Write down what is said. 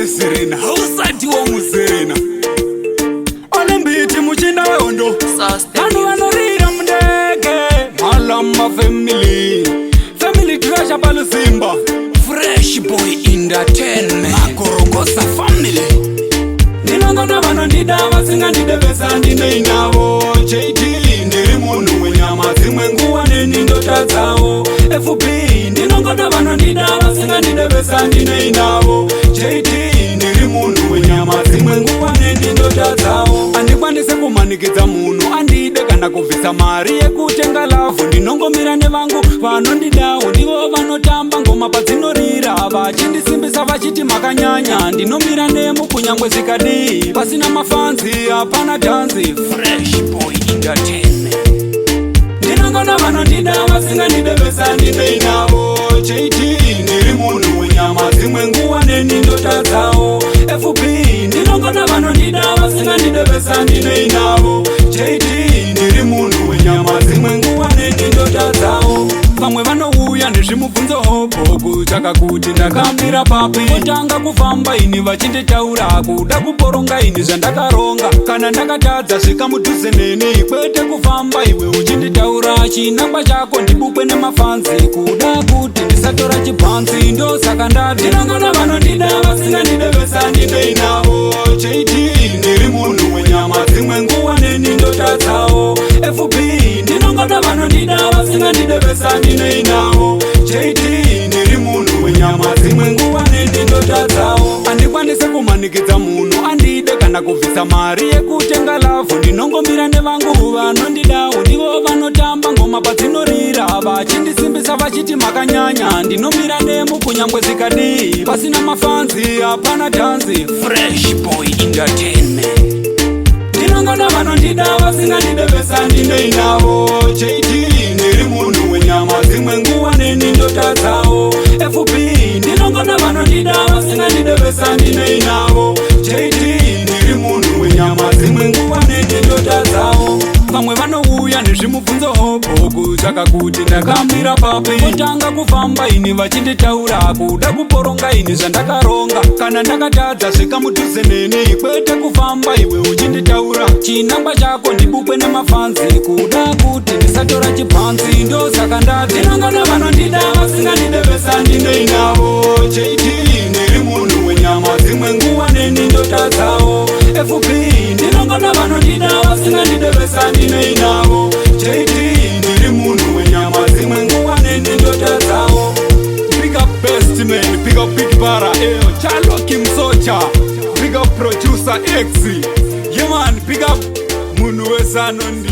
Serena hausati wamuserena Olembiti muchinda weondo Vanhu vanorira mundege Malama Family treasure palusimba Fresh Boy Entertainment Makorokosa family Ndinongona vanondida vasingandidevesa ndine inavo JT ndiri munhu wenyama dzimwe nguva neni ndota dzavo FB ndinongona vanondida vasingandidevesa ndine inavo JT ndiri munhu wenyama dzimwe nguva neni ndota dzavo andikwanise kumanikidza munhu andide kana kubvisa mari yekutenga lavhu ndinongomira nevangu vanondidawo ndivo vanotamba ngoma padzinorira vachindisimbisa vachiti makanyanya ndinomira nemo kunyangwe zvikadii pasina mafanzi hapana dhanzi Fresh Boy Entertainment ndinongona vanondida vasingandidevesa ndine inavo JT ndiri munhu wenyama dzimwe nguva neni ndota dzavo FB ndinongona vanondida vasingandidevesa ndine inavo JT ndiri munhu wenyama dzimwe nguva neni ndota dzavo vamwe vanouya nezvimubvunzo hopo kutsvaka kuti ndakamira papi kutanga kufamba ini vachinditaura kuda kuporonga ini zvandakaronga kana ndakatadza zvikamudhuze neni kwete kufamba iwe uchinditaura chinangwa chako ndibukwe nemafanzi kuda kuti ndisatora chibhanzi ndosaka ndati ndinongona vanondida vasingandidevesa ndine inavo JT ndiri munhu wenyama dzimwe nguva neni ndota dzavo FB ndinongona vanondida vasingandidevesa ndine inavo JT ndiri munhu wenyama dzimwe nguva neni ndota dzavo andikwanise kumanikidza munhu andide kana kubvisa mari yekutenga lavhu ndinongomira nevangu vanondidawo ndivo vanotamba ngoma padzinorira vachindisimbisa vachiti makanyanya ndinomira nemo kunyangwe zvikadii pasina mafanzi hapana dhanzi Fresh Boy Entertainment ndinongona vanondida vasingandidevesa ndine inavo JT ndiri munhu wenyama dzimwe nguva neni ndota dzavo FB ndinongona vanondida vasingandidevesa ndine inavo JT ndiri munhu wenyama dzimwe nguva neni ndota dzavo vamwe vanouya nezvimubvunzo hopo kutsvaka kuti ndakamira papi kutanga kufamba ini vachinditaura kuda kuporonga ini zvandakaronga kana ndakatadza zvikamudhuze neni kwete kufamba iwe uchinditaura chinangwa chako ndibukwe nemafanzi kuda kuti ndisatora chibhanzi ndosaka ndati ndinongona vanondida vasingandidevesa ndine inavo JT ndiri munhu wenyama dzimwe nguva neni ndota dzavo FB ndinongona vanondida vasingandidevesa ndine inavo JT ndiri munhu wenyama dzimwe nguva neni ndota dzavo Big up best man, big up Big Bara, Charlotte Kimsocha, big up producer X, yeah man, big up munhu wesanondi